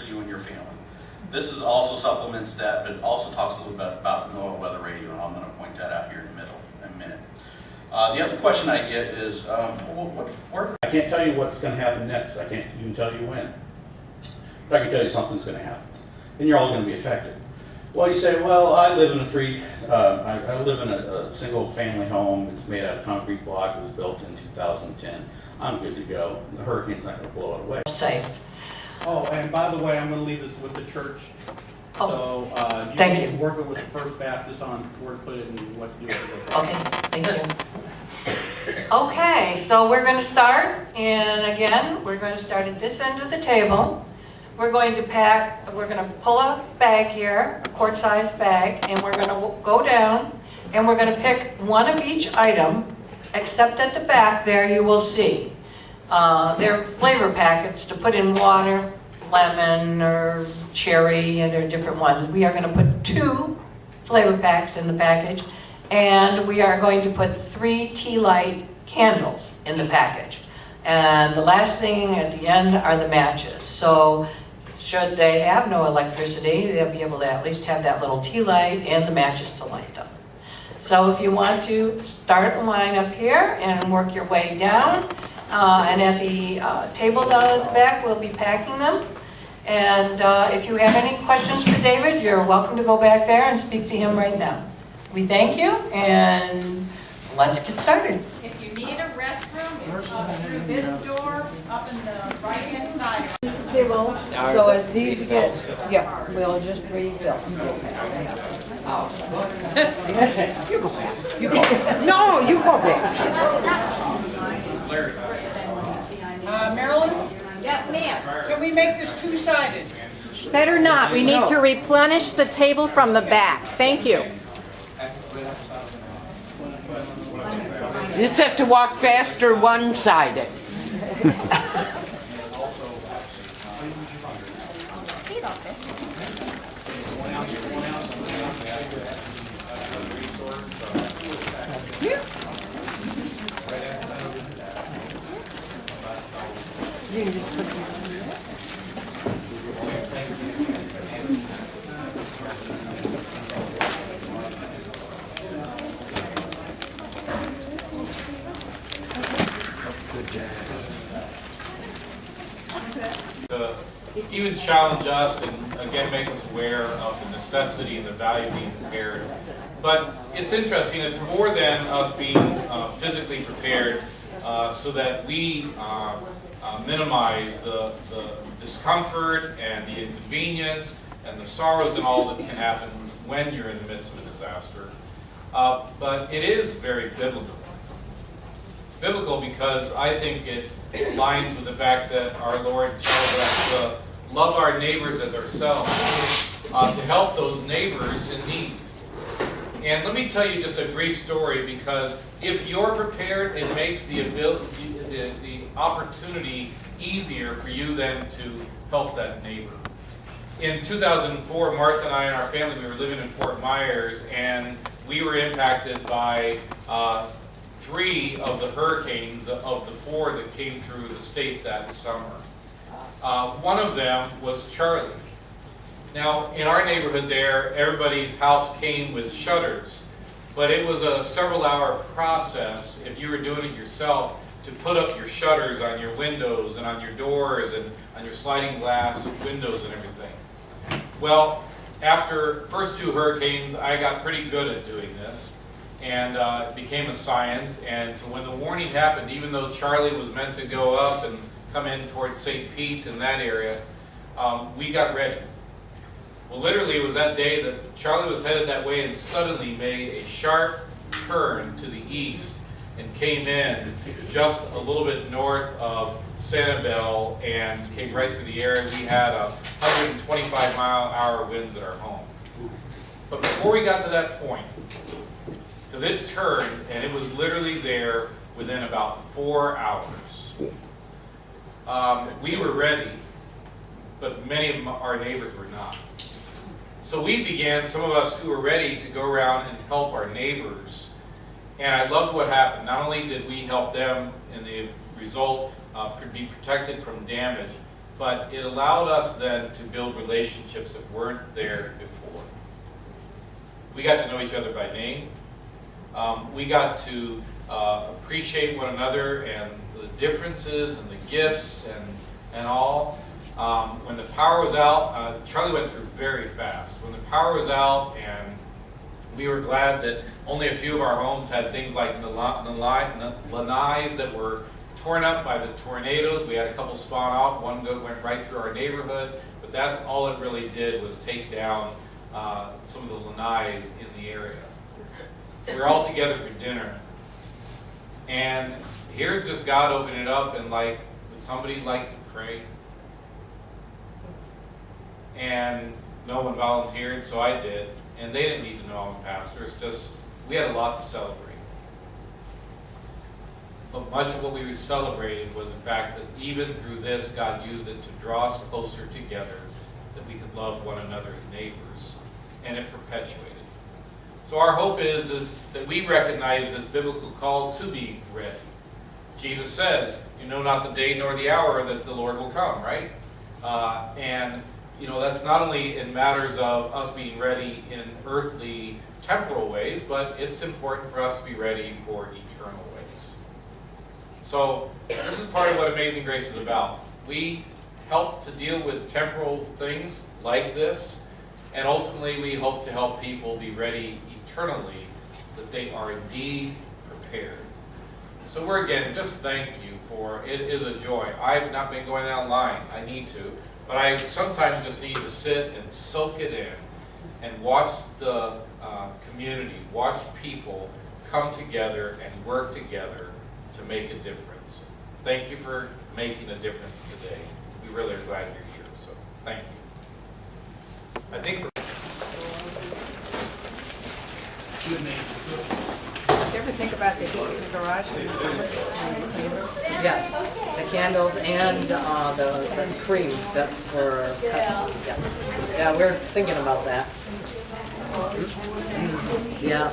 you and your family. This is also supplements that, but it also talks a little bit about NOAA weather radio, and I'm going to point that out here in a minute. The other question I get is, I can't tell you what's going to happen next. I can't even tell you when. But I can tell you something's going to happen, and you're all going to be affected. Well, you say, well, I live in I live in a single family home. It's made out of concrete block. It was built in 2010. I'm good to go. The hurricane's not going to blow it away. Safe. Oh, and by the way, I'm going to leave this with the church. Oh, So thank you. Working with the First Baptist on where to put it and what to do with it. Okay, thank you. Okay, so we're going to start, and again, we're going to start at this end of the table. We're going to pull a bag here, a quart-sized bag, and we're going to go down, and we're going to pick one of each item, except at the back there you will see. They're flavor packets to put in water, lemon or cherry, and there are different ones. We are going to put 2 flavor packs in the package, and we are going to put 3 tea light candles in the package. And the last thing at the end are the matches. So should they have no electricity, they'll be able to at least have that little tea light and the matches to light them. So if you want to start a line up here and work your way down, and at the table down at the back, we'll be packing them. And if you have any questions for David, you're welcome to go back there and speak to him right now. We thank you, and let's get started. If you need a restroom, it's up through this door, up in the right-hand side. Table. So as these get, yeah, we'll just refill. You go back. You go back. No, you go back. Marilyn, Yes, ma'am. can we make this two-sided? Better not. We need to replenish the table from the back. Thank you. You just have to walk faster one-sided. To even challenge us and again make us aware of the necessity and the value of being prepared. But it's interesting, it's more than us being physically prepared so that we minimize the discomfort and the inconvenience and the sorrows and all that can happen when you're in the midst of a disaster. But it is very biblical. It's biblical because I think it aligns with the fact that our Lord tells us to love our neighbors as ourselves, to help those neighbors in need. And let me tell you just a brief story, because if you're prepared, it makes the opportunity easier for you then to help that neighbor. In 2004, Martha and I and our family, we were living in Fort Myers, and we were impacted by 3 of the hurricanes of the 4 that came through the state that summer. One of them was Charlie. Now, in our neighborhood there, everybody's house came with shutters, but it was a several-hour process, if you were doing it yourself, to put up your shutters on your windows and on your doors and on your sliding glass windows and everything. Well, after first 2 hurricanes, I got pretty good at doing this, and it became a science. And so when the warning happened, even though Charlie was meant to go up and come in towards St. Pete and that area, we got ready. Well, literally, it was that day that Charlie was headed that way and suddenly made a sharp turn to the east and came in just a little bit north of Sanibel and came right through the area. We had 125-mile-an-hour winds at our home. But before we got to that point, because it turned and it was literally there within about 4 hours, we were ready, but many of our neighbors were not. So we began, some of us who were ready, to go around and help our neighbors. And I loved what happened. Not only did we help them in the result be protected from damage, but it allowed us then to build relationships that weren't there before. We got to know each other by name. We got to appreciate one another and the differences and the gifts and all. When the power was out, Charlie went through very fast. When the power was out, and we were glad that only a few of our homes had things like lanais that were torn up by the tornadoes. We had a couple spawn off. One went right through our neighborhood, but that's all it really did was take down some of the lanais in the area. So we were all together for dinner, and here's just God opening it up and like, would somebody like to pray? And no one volunteered, so I did. And they didn't need to know I'm a pastor. It's just, we had a lot to celebrate. But much of what we celebrated was the fact that even through this, God used it to draw us closer together, that we could love one another as neighbors, and it perpetuated. So our hope is that we recognize this biblical call to be ready. Jesus says, you know not the day nor the hour that the Lord will come, right? And you know, that's not only in matters of us being ready in earthly, temporal ways, but it's important for us to be ready for eternal ways. So this is part of what Amazing Grace is about. We help to deal with temporal things like this, and ultimately we hope to help people be ready eternally, that they are indeed prepared. So we're again, just thank you for, it is a joy. I've not been going online, I need to. But I sometimes just need to sit and soak it in and watch the community, watch people come together and work together to make a difference. Thank you for making a difference today. We really are glad you're here, so thank you. I think we're... Good name. Did you ever think about the heat in the garage? Yes, the candles and the cream that for cups. Yeah, we're thinking about that. Yeah.